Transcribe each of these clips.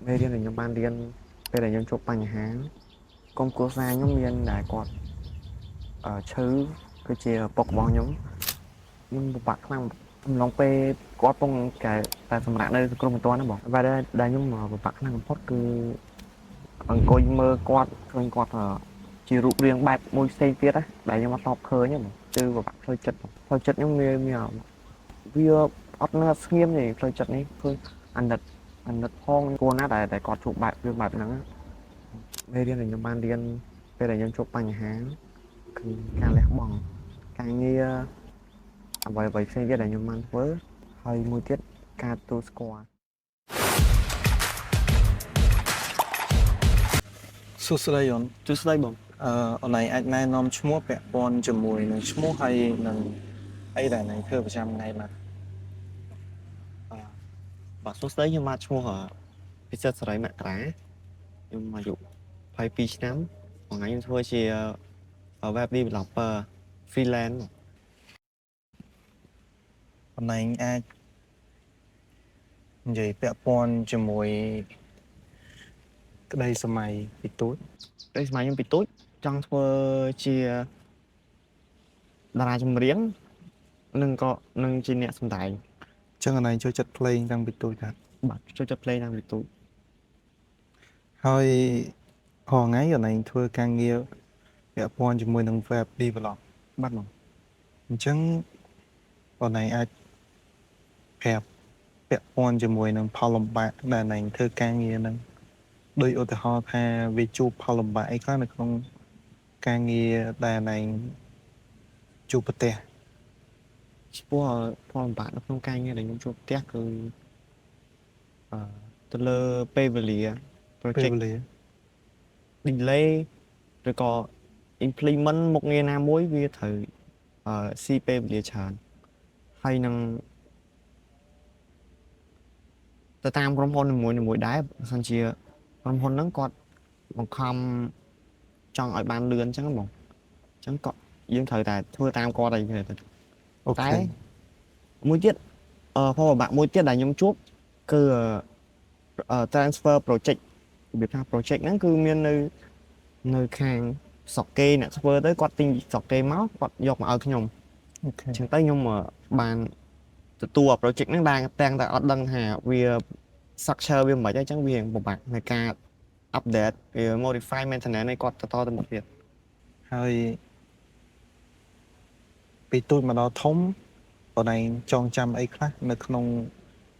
មេរៀនដែលខ្ញុំបានរៀនពេលដែលខ្ញុំជួបបញ្ហាកុំគ្រួសារខ្ញុំមានដែលគាត់ឈឺគឺជាឪពុករបស់ខ្ញុំពិបាកខ្លាំងអំឡុងពេលគាត់ពងតែសម្រាប់នៅសង្គ្រោះបន្ទាន់ណាបងអ្វីដែលខ្ញុំពិបាកខ្លាំងបំផុតគឺអង្គុយមើលគាត់ឃើញគាត់ជារូបរាងបែបមួយផ្សេងទៀតណាដែលខ្ញុំអត់តបឃើញហ្នឹងគឺពិបាកផ្លូវចិត្តខ្ញុំមានវាអត់នៅស្ងៀមទេផ្លូវចិត្តនេះឃើញអាណិតផងគួរណាដែលគាត់ជួបបែបរឿងបែបហ្នឹងមេរៀនដែលខ្ញុំបានរៀនពេលដែលខ្ញុំជួបបញ្ហាគឺការលះបង់ការងារអ្វីផ្សេងទៀតដែលខ្ញុំបានធ្វើហើយមួយទៀតការទទួលស្គាល់សួស្តីអូនទស្សន័យបងអូនឯងអាចណែនាំឈ្មោះពាក់ព័ន្ធជាមួយនឹងឈ្មោះហើយនឹងអីដែលណែធ្វើប្រចាំថ្ងៃបាទបាទសួស្តីខ្ញុំបានឈ្មោះពិសិដ្ឋសេរីមករាខ្ញុំអាយុ22ឆ្នាំថ្ងៃខ្ញុំធ្វើជា web developer freelance អូនឯងអាចនិយាយពាក់ព័ន្ធជាមួយក្តីសម័យពីទូចពេលសម័យខ្ញុំពីទូចចង់ធ្វើជាតារាចម្រៀងនិងជាអ្នកសម្ដែងអញ្ចឹងអូនឯងចូលចិត្ត play តាំងពីទូចបាទចូលចិត្ត play តាំងពីទូចហើយរាល់ថ្ងៃអូនឯងធ្វើការងារពាក់ព័ន្ធជាមួយនឹង web develop បាទបងអញ្ចឹងអូនឯងអាចប្រាប់ពាក់ព័ន្ធជាមួយនឹងផលលំបាកដែលអូនឯងធ្វើការងារហ្នឹងដោយឧទាហរណ៍ថាវាជួបផលលំបាកអីខ្លះនៅក្នុងការងារដែលអូនឯងជួបប្រទះចំពោះផលលំបាកនៅក្នុងការងារដែលខ្ញុំជួបផ្ទះគឺទៅលើពេលវេលា project delay ឬក៏ implement មុខងារណាមួយវាត្រូវស៊ីពេលវេលាច្រើនហើយនឹងទៅតាមក្រុមហ៊ុននីមួយៗដែរបើសិនជាក្រុមហ៊ុនហ្នឹងគាត់បង្ខំចង់ឲ្យបានលឿនអញ្ចឹងបងអញ្ចឹងក៏យើងត្រូវតែធ្វើតាមគាត់អីទៅអូខេតែមួយទៀតផលលំបាកមួយទៀតដែលខ្ញុំជួបគឺ transfer project របៀបថា project ហ្នឹងគឺមាននៅខាងស្រុកគេអ្នកធ្វើទៅគាត់ទិញស្រុកគេមកគាត់យកមកឲ្យខ្ញុំអូខេអញ្ចឹងទៅខ្ញុំបានទទួល project ហ្នឹងទាំងតែអត់ដឹងថាវា structure វាមិនហ្មងអញ្ចឹងវាពិបាកในការ update វា modify maintenance ឲ្យគាត់ទៅមុខទៀតហើយពីទូចមកដល់ធំអូនឯងចងចាំអីខ្លះនៅក្នុង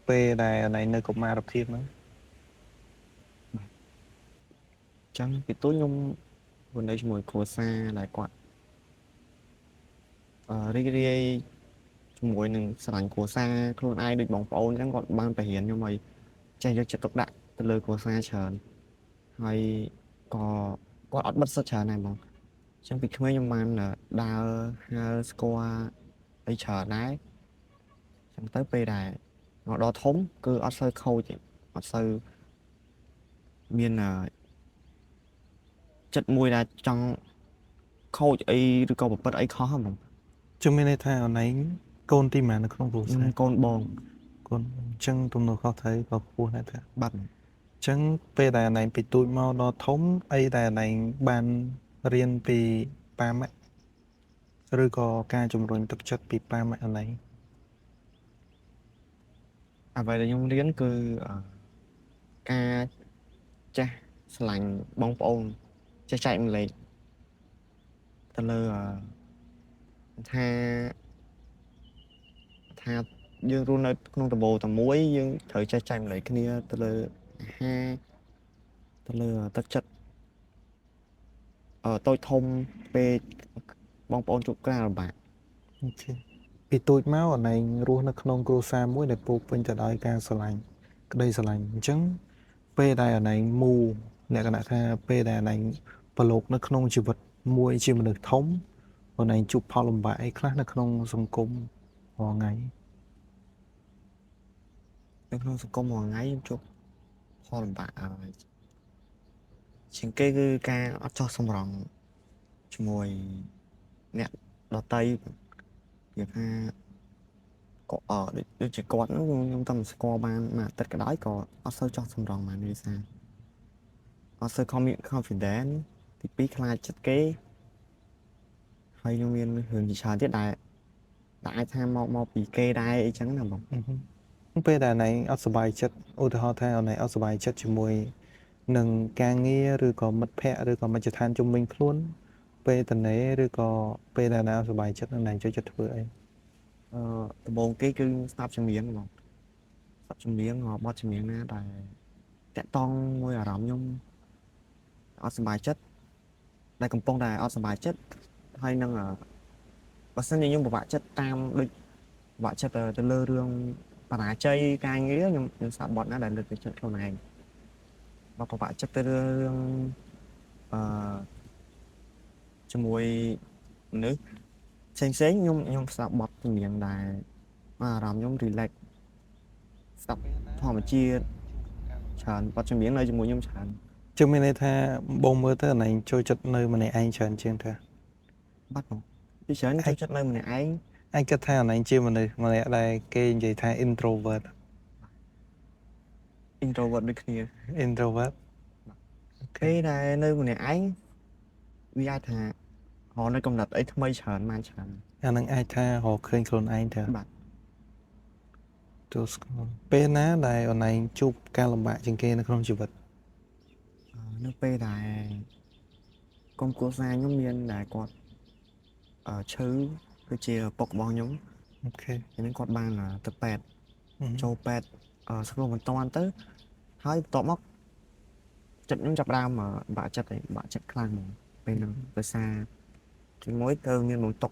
ពេលដែលអូនឯងនៅកុមារភាពហ្នឹងអញ្ចឹងពីទូចខ្ញុំនៅជាមួយគ្រួសារដែលគាត់រីករាយជាមួយនឹងស្រឡាញ់គ្រួសារខ្លួនឯងដូចបងប្អូនអញ្ចឹងគាត់បានបរិញ្ញាខ្ញុំឲ្យចេះយកចិត្តទុកដាក់ទៅលើគ្រួសារច្រើនហើយក៏គាត់អត់បិទសិតច្រើនដែរបងអញ្ចឹងពីក្មេងខ្ញុំបានដើរហើរស្គាល់អីច្រើនដែរអញ្ចឹងទៅពេលដែលមកដល់ធំគឺអត់សូវខូចទេអត់សូវមានចិត្តមួយដែលចង់ខូចអីឬក៏ប្រព្រឹត្តអីខុសហ្មងជុំមានន័យថាអូនឯងកូនទីម៉ាននៅក្នុងគ្រួសារកូនបងកូនអញ្ចឹងទំនួលខុសត្រូវក៏ខ្ពស់ដែរថាបាត់អញ្ចឹងពេលដែលអូនឯងពីទូចមកដល់ធំអីដែលអូនឯងបានរៀនពីប៉ាម៉ាក់ឬក៏ការជំរុញទឹកចិត្តពីប៉ាម៉ាក់អូនឯងអ្វីដែលខ្ញុំរៀនគឺការចេះស្រឡាញ់បងប្អូនចេះចែកម្លែកទៅលើថាយើងរស់នៅក្នុងដំបូលតែមួយយើងត្រូវចេះចែកម្លែកគ្នាទៅលើអាហារទៅលើទឹកចិត្តតូចធំពេលបងប្អូនជួបការលំបាកអូខេពីទូចមកអូនឯងរស់នៅក្នុងគ្រួសារមួយដែលពោរពេញទៅដោយការស្រឡាញ់ក្តីស្រឡាញ់អញ្ចឹងពេលដែលអូនឯងមូលក្ខណៈថាពេលដែលអូនឯងប្រឡូកនៅក្នុងជីវិតមួយជាមនុស្សធំអូនឯងជួបផលលំបាកអីខ្លះនៅក្នុងសង្គមរាល់ថ្ងៃនៅក្នុងសង្គមមួយថ្ងៃខ្ញុំជួបផលលំបាកជាងគេគឺការអត់ចោះសម្រងជាមួយអ្នកដតីវាថា ក៏ដូចជាគាត់ខ្ញុំតាមស្គាល់បានមកទឹកក៏ដោយក៏អត់សូវចោះសម្រងបានវាសារអត់សូវ confident ទី2ខ្លាចចិត្តគេហើយនឹងមានរឿងជាច្រើនទៀតដែលអាចថាមកពីគេដែរអីចឹងណាបង ពេលដែលណៃអត់សុបាយចិត្តឧទាហរណ៍ថាណៃអត់សុបាយចិត្តជាមួយនឹងការងារឬក៏មិត្តភ័ក្តិឬក៏មជ្ឈដ្ឋានជំនាញខ្លួនពេលតនេឬក៏ពេលដែលណៃអត់សុបាយចិត្តណៃចូលចិត្តធ្វើអី ដំបូងគេគឺស្ដាប់ចម្រៀងបងស្ដាប់ចម្រៀងបទចម្រៀងណាដែលតាក់ទងមួយអារម្មណ៍ខ្ញុំអត់សប្បាយចិត្តដែលកំពុងតែអត់សប្បាយចិត្តហើយនឹងបើសិនជាខ្ញុំពិបាកចិត្តតាមដូចពិបាកចិត្តទៅលើរឿងបរាជ័យការងារខ្ញុំស្ដាប់បទណាដែលលើកទឹកចិត្តខ្លួនឯងបើពិបាកចិត្តទៅលើរឿងអឺជាមួយមនុស្សផ្សេងខ្ញុំស្ដាប់បទចម្រៀងដែលអារម្មណ៍ខ្ញុំ relax ស្ដាប់ធម្មជាតិច្រើនបទចម្រៀងនៅជាមួយខ្ញុំច្រើន ជឿមានន័យថាបងមើលទៅណៃចូលចិត្តនៅម្នាក់ឯងច្រើនជាងថា បាត់បងពីច្រើនចូលចិត្តនៅម្នាក់ឯង ឯងគិតថាណៃជាមនុស្សម្នាក់ដែលគេនិយាយថា introvert introvert ដូចគ្នា introvert គេដែលនៅម្នាក់ឯងវាអាចថារកនៅកំណត់អីថ្មីច្រើនបានច្រើន អានឹងអាចថារកឃើញខ្លួនឯងទៅ បាទ ទូស្គាល់ពេលណាដែលអូនឯងជួបការលំបាកជាងគេនៅក្នុងជីវិត នៅពេលដែលកូនគ្រួសារខ្ញុំមានដែលគាត់ឈឺគឺជាឪពុករបស់ខ្ញុំ អូខេ ហ្នឹងគាត់បានទៅពេទ្យចូលពេទ្យសង្គ្រោះបន្ទាន់ទៅហើយបន្ទាប់មកចិត្តខ្ញុំចាប់ផ្ដើមបាក់ចិត្តខ្លាំងហ្មងពេលហ្នឹងដោយសារជាមួយទៅមានបងតុក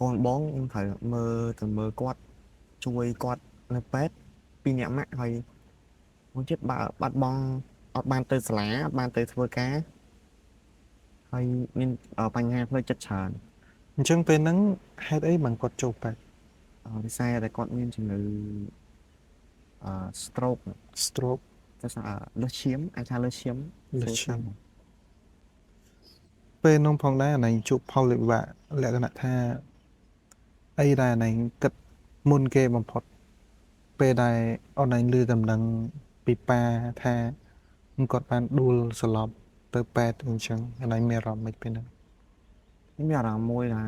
កូនបងខ្ញុំត្រូវមើលគាត់ជួយគាត់នៅពេទ្យពីរនាក់ម៉ាក់ហើយមួយទៀតបាត់បង់អត់បានទៅសាលាអត់បានទៅធ្វើការហើយមានបញ្ហាផ្លូវចិត្តច្រើន អញ្ចឹងពេលហ្នឹងហេតុអីបានគាត់ចូលពេទ្យ ដោយសារតែគាត់មានជំងឺstroke stroke ទៅលើសឈាមអាចថាលើសឈាម លើសឈាម ពេលនោះផងដែរណៃជួបផលវិបាកលក្ខណៈថាអីដែលណៃគិតមុនគេបំផុតពេលដែលអូនឯងលឺដំណឹងពីប៉ាថាគាត់បានដួលសន្លប់ទៅពេទ្យអញ្ចឹងអូនឯងមានអារម្មណ៍មិនពេលហ្នឹង ខ្ញុំមានអារម្មណ៍មួយថា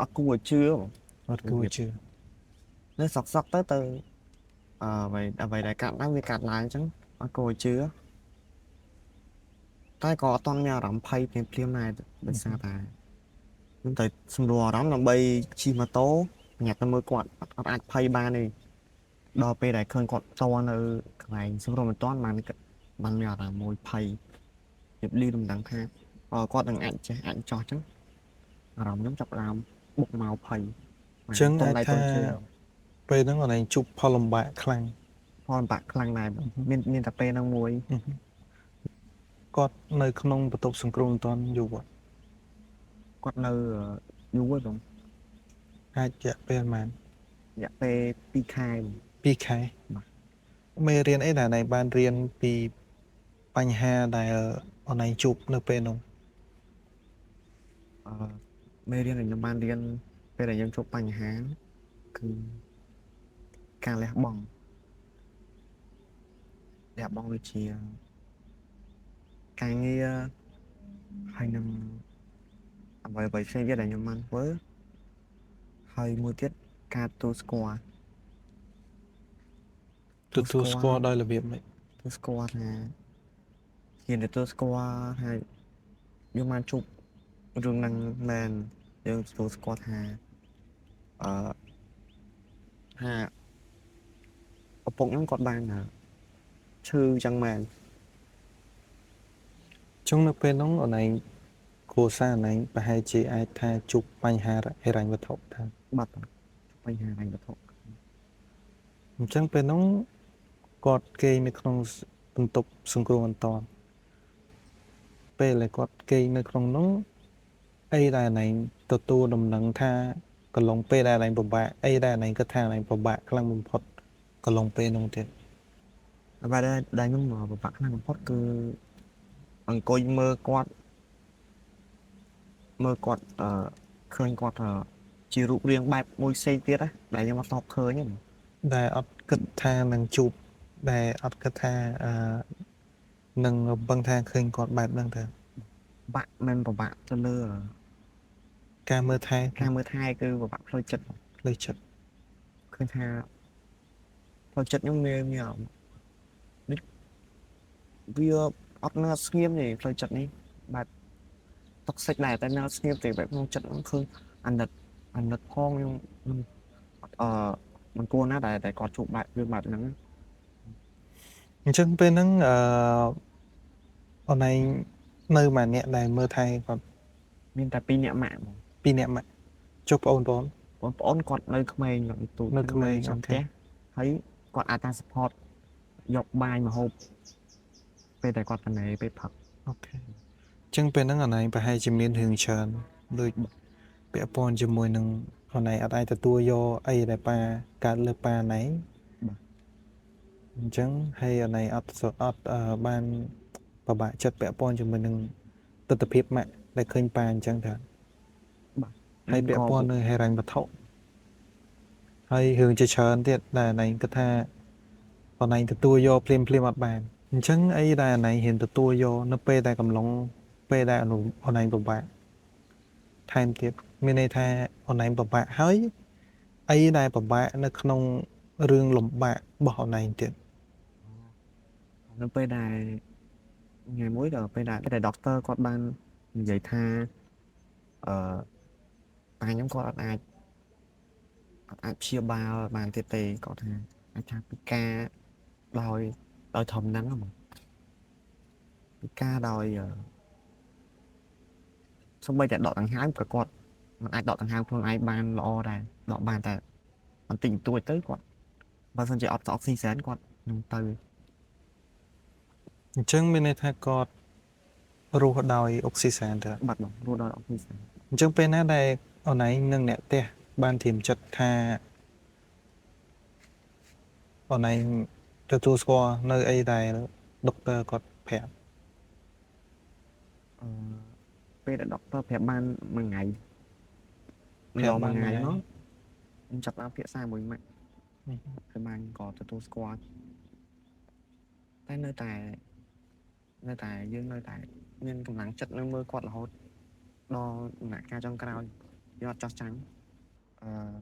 អត់គួរឲ្យជឿ អត់គួរជឿ នៅសក់ទៅអ្វីដែលកាត់ឡើងវាកាត់ឡើងអញ្ចឹងអត់គួរឲ្យជឿតែក៏អត់តន់មានអារម្មណ៍ភ័យភ្លាមដែរដោយសារតែខ្ញុំទៅសម្រួលអារម្មណ៍ដើម្បីជិះម៉ូតូញ៉ាំទៅមើលគាត់អត់អាចភ័យបានទេដល់ពេលដែលឃើញគាត់តនៅកន្លែងសម្រុំមិនតាន់បានមានអារម្មណ៍មួយភ័យៀបលីដំណឹងថាគាត់នឹងអាចចេះអាចចោះអញ្ចឹងអារម្មណ៍ខ្ញុំចាប់ផ្ដើមបុកមកភ័យ អញ្ចឹងអាចថាពេលហ្នឹងអូនឯងជួបផលលំបាកខ្លាំង ផលលំបាកខ្លាំងដែរមានតែពេលហ្នឹងមួយ គាត់នៅក្នុងបន្ទប់សង្គ្រោះមិនទាន់យូរ គាត់នៅយូរហ្នឹង អាចរយៈពេលប៉ុន្មាន រយៈពេល2ខែ 2ខែមេរៀនអីដែលណៃបានរៀនពីបញ្ហាដែលអូនឯងជួបនៅពេលនោះ មេរៀនដែលខ្ញុំបានរៀនពេលដែលខ្ញុំជួបបញ្ហាគឺការលះបង់ដូចជាការងារហើយនឹងអ្វីផ្សេងទៀតដែលខ្ញុំបានធ្វើហើយមួយទៀតការទទួលស្គាល់ដោយរបៀបម៉េច ទទួលស្គាល់ថាហ៊ានទទួលស្គាល់ថាយើងបានជួបរឿងហ្នឹងមែនយើងទទួលស្គាល់ថាថាឪពុកខ្ញុំគាត់បានឈឺចឹងមែន ចុងនៅពេលនោះអូនឯងគ្រួសារអូនឯងប្រហែលជាអាចថាជួបបញ្ហាហិរញ្ញវត្ថុថា បាត់បញ្ហាហិរញ្ញវត្ថុ អញ្ចឹងពេលនោះគាត់គេងនៅក្នុងបន្ទប់សង្គ្រោះបន្ទាន់ពេលដែលគាត់គេងនៅក្នុងនោះអីដែលណៃទទួលដំណឹងថាកន្លងពេលដែលណៃពិបាកអីដែលណៃគិតថាណៃពិបាកខ្លាំងបំផុតកន្លងពេលនោះទៀត អ្វីដែលខ្ញុំពិបាកខ្លាំងបំផុតគឺអង្គុយមើលគាត់ឃើញគាត់ ជារូបរាងបែបមួយផ្សេងទៀតណាដែលខ្ញុំអត់តបឃើញហ្នឹង ដែលអត់គិតថានឹងជួបដែលអត់គិតថានឹងរំពឹងថាឃើញគាត់បែបហ្នឹងទៅ បាក់មិនពិបាកទៅលើ ការមើលថែ ការមើលថែគឺពិបាកផ្លូវចិត្ត ផ្លូវចិត្ត ឃើញថាផ្លូវចិត្តខ្ញុំមានអារម្មណ៍នេះវាអត់នៅស្ងៀមទេផ្លូវចិត្តនេះបែបតុកសិចដែរតែនៅស្ងៀមទេបែបក្នុងចិត្តខ្ញុំឃើញអាណិតផងខ្ញុំមិនគួរណាដែលគាត់ជួបបែបរឿងបែបហ្នឹង អញ្ចឹងពេលហ្នឹងអូនឯងនៅមួយអ្នកដែលមើលថែគាត់ មានតែ2នាក់ម៉ាក់ហ្មង 2នាក់ម៉ាក់ចុះបងប្អូន បងប្អូនគាត់នៅក្មេងទូច នៅក្មេង trong អូខេ ផ្ទះហើយគាត់អាចតា support យកបាយមកហូបពេលតែគាត់ទៅណែពេលផឹក អូខេអញ្ចឹងពេលហ្នឹងអូនឯងប្រហែលជាមានរឿងច្រើនដូចពាក់ព័ន្ធជាមួយនឹងអូនឯងអត់អាចទទួលយកអីដែលប៉ាកើតលើប៉ាណែអញ្ចឹងហើយអូនឯងអត់បានពិបាកចិត្តពាក់ព័ន្ធជាមួយនឹងទស្សនភាពម៉ាក់ដែលឃើញប៉ាអញ្ចឹងថាហើយពាក់ព័ន្ធនឹងហិរញ្ញវត្ថុហើយរឿងជាច្រើនទៀតដែលអូនឯងគិតថាអូនឯងទទួលយកភ្លាមអត់បានអញ្ចឹងអីដែលអូនឯងហ៊ានទទួលយកនៅពេលដែលកំឡុងពេលដែលអូនឯងពិបាកថែមទៀតមានន័យថាអូនឯងពិបាកហើយអីដែលពិបាកនៅក្នុងរឿងលំបាករបស់អូនឯងទៀត នៅពេលដែលថ្ងៃមួយដល់ពេលដែល doctor គាត់បាននិយាយថាអឺប៉ាខ្ញុំគាត់អត់អាចព្យាបាលបានទៀតទេគាត់ថាអាចថាពិការដោយធំហ្នឹងហ្មងពិការដោយសូម្បីតែដកដង្ហើមក៏គាត់មិនអាចដកដង្ហើមខ្លួនឯងបានល្អដែរដកបានតែបន្តិចបន្តួចទៅគាត់បើសិនជាអត់អុកស៊ីហ្សែនគាត់នឹងទៅ អញ្ចឹងមានន័យថាគាត់រស់ដោយអុកស៊ីសែនទៅ បាត់បងរស់ដោយអុកស៊ីហ្សែន អញ្ចឹងពេលណាដែលអូនឯងនិងអ្នកផ្ទះបានធៀមចិត្តថាអូនឯងទទួលស្គាល់នៅអីដែលដុកទ័រគាត់ប្រាប់ ពេលដែល doctor ប្រាប់បានមួយថ្ងៃ ប្រាប់បានមួយថ្ងៃ មកខ្ញុំចាប់បានភាសាមួយម៉ាក់ហើយបានក៏ទទួលស្គាល់តែនៅតែយើងនៅតែមានកម្លាំងចិត្តនៅមើលគាត់រហូតដល់ដំណាក់កាលចុងក្រោយយើងអត់ចោះចាញ់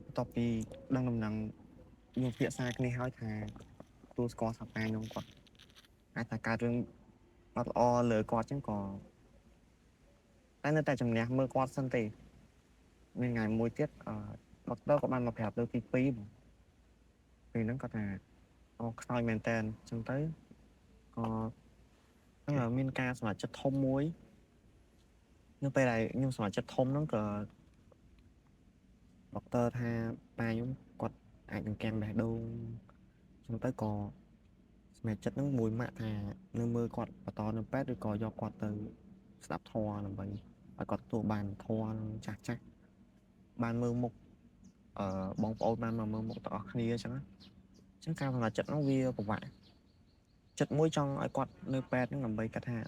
បន្ទាប់ពីដឹងដំណឹងយើងភាសាគ្នាហើយថាទទួលស្គាល់សាប់តែខ្ញុំគាត់អាចថាកើតរឿងអត់ល្អលើគាត់ចឹងក៏តែនៅតែជំនះមើលគាត់សិនទេមានថ្ងៃមួយទៀតdoctor ក៏បានមកប្រាប់លើកទី2បងពេលហ្នឹងគាត់ថាអូខ្សោយមែនតើចឹងទៅក៏មានការសម្រេចចិត្តធំមួយនៅពេលដែលខ្ញុំសម្រេចចិត្តធំហ្នឹងក៏ doctor ថាប៉ាខ្ញុំគាត់អាចនឹងកាំងបេះដូងចឹងទៅក៏សម្រេចចិត្តហ្នឹងមួយម៉ាក់ថានៅមើលគាត់បន្តនៅពេទ្យឬក៏យកគាត់ទៅស្ដាប់ធម៌ដើម្បីឲ្យគាត់ទទួលបានធម៌ចាស់បានមើលមុខបងប្អូនបានមកមើលមុខទាំងអស់គ្នាអញ្ចឹងអញ្ចឹងការសម្រេចចិត្តហ្នឹងវាពិបាកចិត្តមួយចង់ឲ្យគាត់នៅពេទ្យហ្នឹងដើម្បីគាត់ថា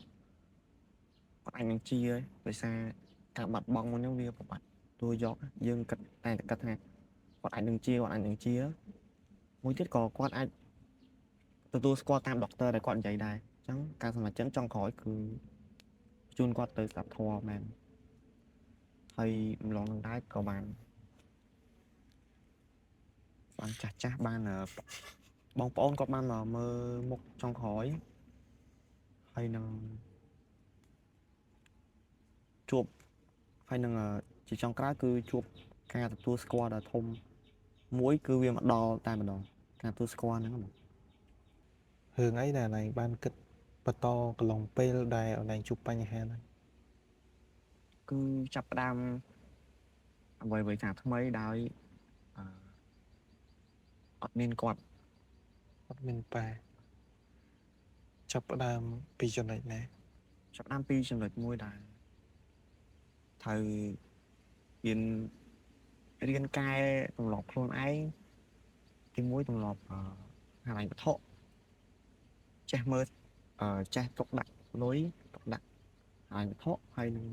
គាត់អាចនឹងជាដោយសារការបាត់បង់មួយហ្នឹងវាពិបាកទទួលយកយើងគិតតែគាត់ថាគាត់អាចនឹងជាមួយទៀតក៏គាត់អាចទទួលស្គាល់តាម doctor ដែលគាត់និយាយដែរអញ្ចឹងការសម្រេចចិត្តចុងក្រោយគឺជូនគាត់ទៅស្ដាប់ធម៌មែនហើយម្លងនឹងដែរក៏បានចាស់បានបងប្អូនគាត់បានមកមើលមុខចុងក្រោយហើយនឹងជួបហើយនឹងជាចុងក្រោយគឺជួបការទទួលស្គាល់ដ៏ធំមួយគឺវាមកដល់តែម្ដងការទទួលស្គាល់ហ្នឹងហ្មង រឿងអីដែលអូនឯងបានគិតបន្តកន្លងពេលដែលអូនឯងជួបបញ្ហាហ្នឹង គឺចាប់ផ្ដើមអ្វីថាថ្មីដោយអត់មានគាត់ អត់មានប៉ាចាប់ផ្ដើមពីចំណុចណា ចាប់ផ្ដើមពីចំណុចមួយដែលត្រូវរៀនកែទម្លាប់ខ្លួនឯងទីមួយទម្លាប់ហិរញ្ញវត្ថុចេះមើលចេះទុកដាក់លុយទុកដាក់ហិរញ្ញវត្ថុហើយនឹង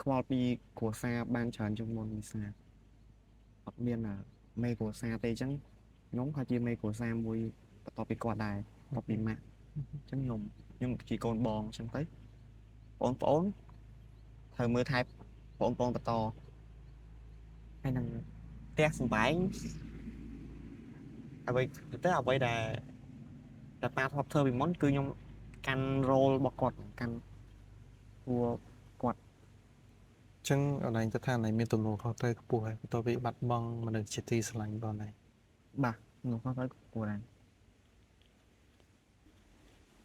ខ្វល់ពីគ្រួសារបានច្រើនជាងមុនវិសាអត់មានមេគ្រួសារទេអញ្ចឹងខ្ញុំក៏ជាមេគ្រួសារមួយបន្ទាប់ពីគាត់ដែរបន្ទាប់ពីម៉ាក់អញ្ចឹងខ្ញុំជាកូនបងអញ្ចឹងទៅបងប្អូនត្រូវមើលថែបងប្អូនបន្តហើយនឹងផ្ទះសំបែងអ្វីទៅអ្វីដែលប៉ាធ្លាប់ធ្វើពីមុនគឺខ្ញុំកាន់រ៉ូលរបស់គាត់កាន់តួគាត់ ចឹងអនឡាញទៅថាអនឡាញមានទំនួលខុសត្រូវខ្ពស់ហើយបន្ទាប់ពីបាត់បង់មនុស្សជាទីស្រឡាញ់បងហើយ បាទខ្ញុំគាត់ទៅគួរដែរ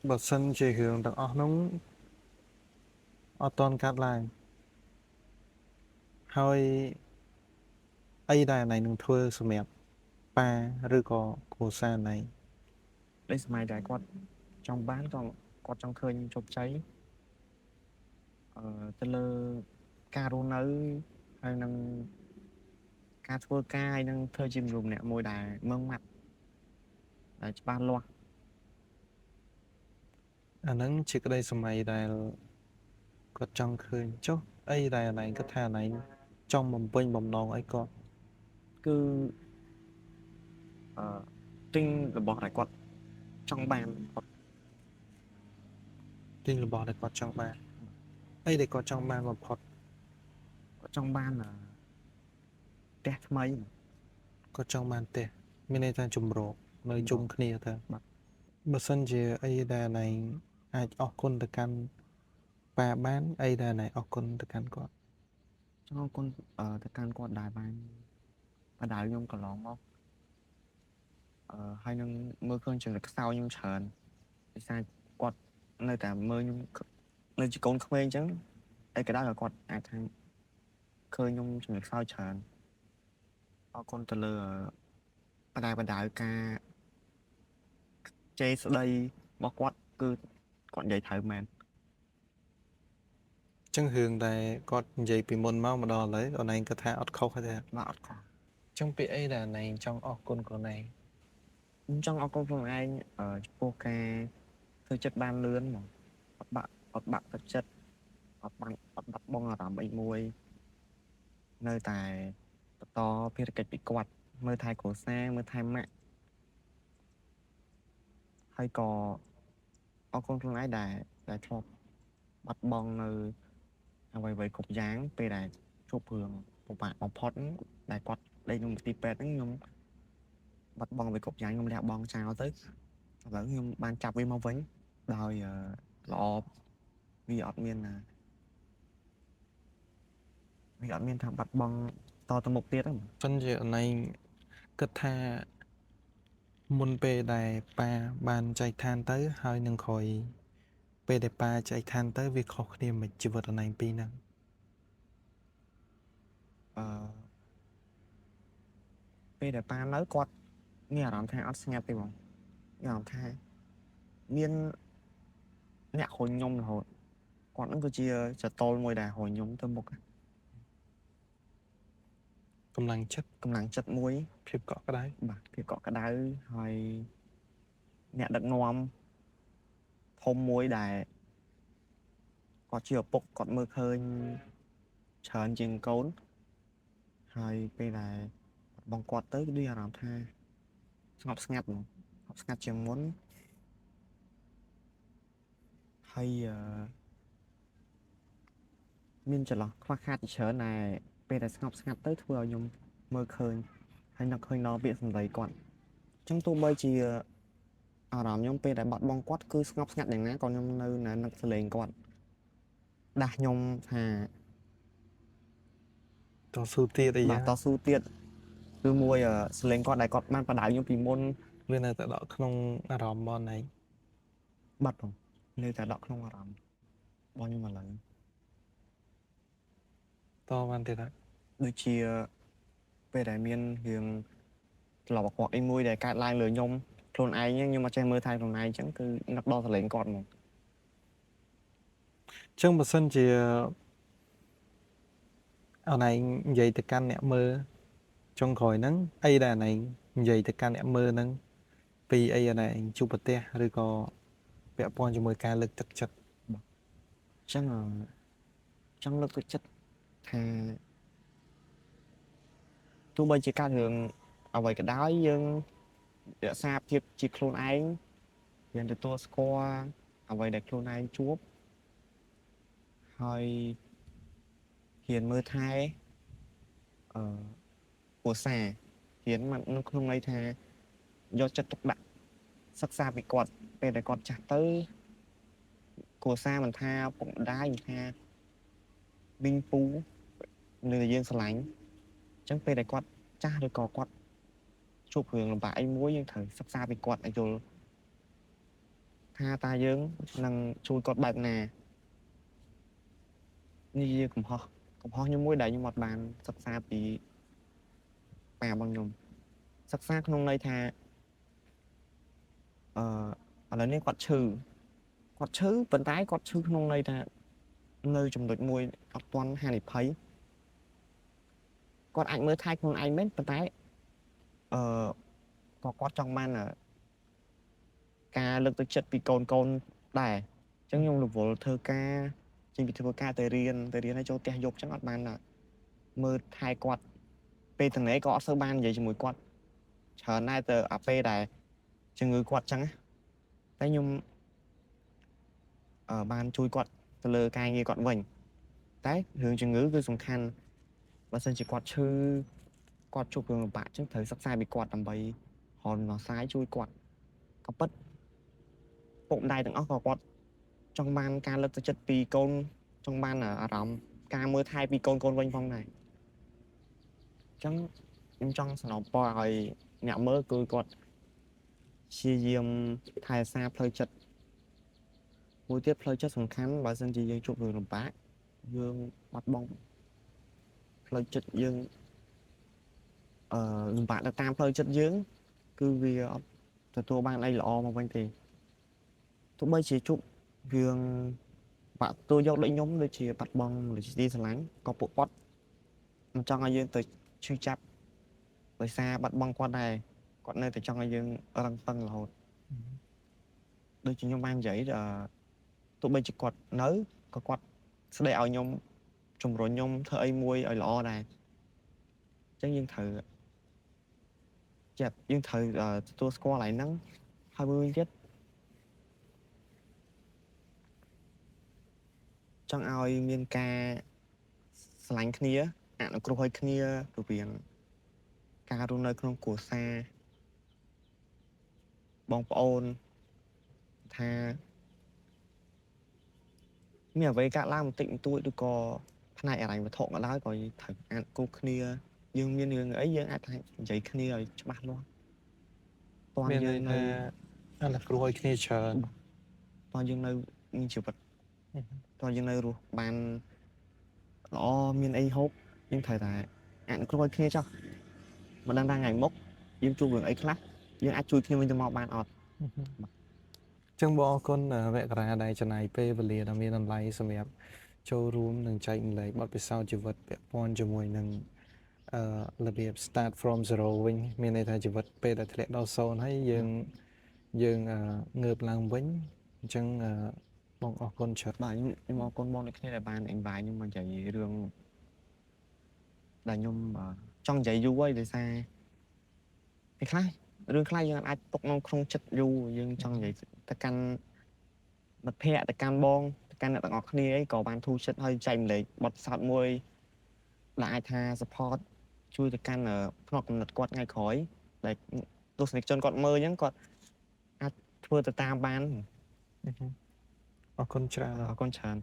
បើសិនជារឿងទាំងអស់នោះអត់តន់កាត់ឡើងហើយអីដែលណៃនឹងធ្វើសម្រាប់ប៉ាឬក៏គ្រួសារណៃ ដូចសម័យដែលគាត់ចង់បានក៏គាត់ចង់ឃើញជោគជ័យទៅលើការរស់នៅហើយនឹងការធ្វើការហើយនឹងធ្វើជាមនុស្សម្នាក់មួយដែលម៉ឺងម៉ាត់ដែលច្បាស់លាស់ អាហ្នឹងជាក្តីសម័យដែលគាត់ចង់ឃើញចុះអីដែលណៃគាត់ថាណៃចង់បំពេញបំណងអីគាត់ គឺទិញរបស់ដែលគាត់ចង់បានគាត់ ទិញរបស់ដែលគាត់ចង់បានអីដែលគាត់ចង់បានបំផុត ចង់បានផ្ទះថ្មី គាត់ចង់បានផ្ទះមានន័យថាជំរកនៅជុំគ្នាទៅ បាទ បើសិនជាអីដែលណៃអាចអរគុណទៅកាន់ប៉ាបានអីដែលណៃអរគុណទៅកាន់គាត់ ចង់អរគុណទៅកាន់គាត់ដែលបានបដៅខ្ញុំកន្លងមកហើយនឹងមើលឃើញចំណុចខ្សោយខ្ញុំច្រើនដោយសារគាត់នៅតែមើលខ្ញុំនៅជាកូនក្មេងអញ្ចឹងអីក៏ដោយគាត់អាចថាឃើញខ្ញុំចំណុចខ្សោយច្រើនអរគុណទៅលើបដៅការជេរស្ដីរបស់គាត់គឺគាត់និយាយត្រូវមែន ចឹងរឿងដែលគាត់និយាយពីមុនមកម្ដងឥឡូវអូនឯងគាត់ថាអត់ខុសទេ បាទអត់ខុស ចឹងពីអីដែលណៃចង់អរគុណខ្លួនឯង ខ្ញុំចង់អរគុណខ្លួនឯងចំពោះការធ្វើចិត្តបានលឿនមកអត់បាក់ទឹកចិត្តអត់បាត់បង់អារម្មណ៍អីមួយនៅតែបន្តភារកិច្ចពីគាត់មើលថែគ្រួសារមើលថែម៉ាក់ហើយក៏អរគុណខ្លួនឯងដែលធ្លាប់បាត់បង់នៅអ្វីគ្រប់យ៉ាងពេលដែលជួបរឿងពិបាកបំផុតដែលគាត់ដេកក្នុងមន្ទីរពេទ្យហ្នឹងខ្ញុំបាត់បង់អ្វីគ្រប់យ៉ាងខ្ញុំលះបង់ចោលទៅឥឡូវខ្ញុំបានចាប់វាមកវិញដោយល្អវាអត់មានថាបាត់បង់តទៅមុខទៀតហ្នឹង សិនជាអូនឯងគិតថាមុនពេលដែលប៉ាបានចែកឋានទៅហើយនឹងក្រោយពេលដែលប៉ាចែកឋានទៅវាខុសគ្នាមិនជីវិតអូនឯងពីរហ្នឹង ពេលដែលប៉ានៅគាត់មានអារម្មណ៍ថាអត់ស្ងាត់ទេបងមានអារម្មណ៍ថាមានអ្នកហុញខ្ញុំរហូតគាត់នឹងគឺជាចតលមួយដែលហុញខ្ញុំទៅមុខ កម្លាំងចិត្ត មួយ ភាពកក់ក្ដៅ បាទភាពកក់ក្ដៅហើយអ្នកដឹកនាំធំមួយដែលគាត់ជាឪពុកគាត់មើលឃើញច្រើនជាងកូនហើយពេលដែលបងគាត់ទៅគឺអារម្មណ៍ថាស្ងប់ស្ងាត់ហ្មងស្ងប់ស្ងាត់ជាងមុនហើយមានចន្លោះខ្វះខាតជាច្រើនដែលពេលដែលស្ងប់ស្ងាត់ទៅធ្វើឲ្យខ្ញុំមើលឃើញហើយនឹកឃើញដល់ពាក្យសម្ដីគាត់អញ្ចឹងទោះបីជាអារម្មណ៍ខ្ញុំពេលដែលបាត់បង់គាត់គឺស្ងប់ស្ងាត់យ៉ាងណាក៏ខ្ញុំនៅនឹកសលេងគាត់ដាស់ខ្ញុំថា តស៊ូទៀតអី បាទ យ៉ា តស៊ូទៀតគឺមួយសលេងគាត់ដែលគាត់បានបដៅខ្ញុំពីមុន វានៅតែដកក្នុងអារម្មណ៍បងឯង បាត់បងនៅតែដកក្នុងអារម្មណ៍បងខ្ញុំឥឡូវ តបានទៀតហើយ ដូចជាពេលដែលមានរឿងត្រឡប់អាក្រក់អីមួយដែលកើតឡើងលើខ្ញុំខ្លួនឯងខ្ញុំអត់ចេះមើលថែខ្លួនឯងអញ្ចឹងគឺនឹកដល់សលេងគាត់ហ្មង ចឹងបើសិនជាអូនឯងនិយាយទៅកាន់អ្នកមើលចុងក្រោយហ្នឹងអីដែលអូនឯងនិយាយទៅកាន់អ្នកមើលហ្នឹងពីអីអូនឯងជួបប្រទះឬក៏ពាក់ព័ន្ធជាមួយការលើកទឹកចិត្ត អញ្ចឹងចង់លើកទឹកចិត្ត ថាទោះបីជាការរឿងអ្វីក៏ដោយយើងរក្សាភាពជាខ្លួនឯងយើងទទួលស្គាល់អ្វីដែលខ្លួនឯងជួបហើយហ៊ានមើលថែអឺគ្រួសារហ៊ានមកនៅក្នុងន័យថាយកចិត្តទុកដាក់សិក្សាពីគាត់ពេលដែលគាត់ចាស់ទៅគ្រួសារមិនថាពុកម្ដាយមិនថាមីងពូនៅតែយើងស្រឡាញ់អញ្ចឹងពេលដែលគាត់ចាស់ឬក៏គាត់ជួបរឿងលំបាកអីមួយយើងត្រូវសិក្សាពីគាត់ឲ្យយល់ថាតើយើងនឹងជួយគាត់បែបណានេះជាកំហុសខ្ញុំមួយដែលខ្ញុំអត់បានសិក្សាពីប៉ារបស់ខ្ញុំសិក្សាក្នុងន័យថាឥឡូវនេះគាត់ឈឺប៉ុន្តែគាត់ឈឺក្នុងន័យថានៅចំណុចមួយអត់ទាន់ហានិភ័យគាត់អាចមើលថែខ្លួនឯងមែនប៉ុន្តែក៏គាត់ចង់បានការលើកទឹកចិត្តពីកូនដែរអញ្ចឹងខ្ញុំរវល់ធ្វើការចេញពីធ្វើការទៅរៀនឲ្យចូលផ្ទះយប់អញ្ចឹងអត់បានមើលថែគាត់ពេលទាំងនេះក៏អត់សូវបាននិយាយជាមួយគាត់ច្រើនដែរទៅអាពេលដែលជំងឺគាត់អញ្ចឹងតែខ្ញុំបានជួយគាត់ទៅលើការងារគាត់វិញតែរឿងជំងឺគឺសំខាន់បើសិនជាគាត់ឈឺគាត់ជួបរឿងលំបាកអញ្ចឹងត្រូវសិក្សាពីគាត់ដើម្បីរកដំណោះស្រាយជួយគាត់ក៏ពិតពុកម្ដាយទាំងអស់ក៏គាត់ចង់បានការលើកទឹកចិត្តពីកូនចង់បានអារម្មណ៍ការមើលថែពីកូនវិញផងដែរអញ្ចឹងខ្ញុំចង់សំណូមពរឲ្យអ្នកមើលគឺគាត់ព្យាយាមថែរក្សាផ្លូវចិត្តមួយទៀតផ្លូវចិត្តសំខាន់បើសិនជាយើងជួបរឿងលំបាកយើងបាត់បង់ផ្លូវចិត្តយើងលំបាកទៅតាមផ្លូវចិត្តយើងគឺវាអត់ទទួលបានអីល្អមកវិញទេទោះបីជាជួបរឿងបាក់ទូយកដូចខ្ញុំដូចជាបាត់បង់លទ្ធិស្រឡាញ់ក៏ពួកគាត់មិនចង់ឲ្យយើងទៅឈឺចាប់ដោយសារបាត់បង់គាត់ដែរគាត់នៅតែចង់ឲ្យយើងរឹងប៉ឹងរហូតដូចជាខ្ញុំបាននិយាយទោះបីជាគាត់នៅក៏គាត់ស្ដីឲ្យខ្ញុំជំរុញខ្ញុំធ្វើអីមួយឲ្យល្អដែរអញ្ចឹងយើងត្រូវទទួលស្គាល់ហើយហ្នឹងហើយមួយវិញទៀតចង់ឲ្យមានការស្រឡាញ់គ្នាអនុគ្រោះឲ្យគ្នារវាងការរស់នៅក្នុងគ្រួសារបងប្អូនថាមានអ្វីកើតឡើងបន្តិចបន្តួចឬក៏ផ្នែកអរិញវត្ថុក៏ដោយក៏ត្រូវអនុគ្រោះគ្នាយើងមានរឿងអីយើងអាចនិយាយគ្នាឲ្យច្បាស់លាស់តើយើងនៅអនុគ្រោះឲ្យគ្នាច្រើន តើយើងនៅមានជីវិតតើយើងនៅរស់បានល្អមានអីហូបយើងត្រូវតែអនុគ្រោះឲ្យគ្នាចុះមិនដឹងថាថ្ងៃមុខយើងជួបរឿងអីខ្លះយើងអាចជួយគ្នាវិញទៅមកបានអត់ចឹងបងអរគុណវគ្គរាដែលចំណាយពេលវេលាដ៏មានតម្លៃសម្រាប់ចូលរួមនិងចែកម្លែកបទពិសោធន៍ជីវិតពាក់ព័ន្ធជាមួយនឹងរបៀប start from zero វិញមានន័យថាជីវិតពេលដែលធ្លាក់ដល់0ហើយយើងងើបឡើងវិញអញ្ចឹងបងអរគុណច្រើនបាទខ្ញុំអរគុណបងដូចគ្នាដែលបាន invite ខ្ញុំមកនិយាយរឿងដែលខ្ញុំចង់និយាយយូរហើយដោយសារពេលខ្លះរឿងខ្លះយើងអាចទុកនៅក្នុងចិត្តយូរយើងចង់និយាយទៅកាន់មិត្តភ័ក្តិទៅកាន់បងទៅកាន់អ្នកទាំងអស់គ្នាអីក៏បានធូរចិត្តហើយចែកម្លែកបទពិសោធន៍មួយដែលអាចថា support ជួយទៅកាន់ផ្នែកកំណត់គាត់ថ្ងៃក្រោយដែលទស្សនិកជនគាត់មើលអញ្ចឹងគាត់អាចធ្វើទៅតាមបានអរគុណច្រើនអរគុណច្រើន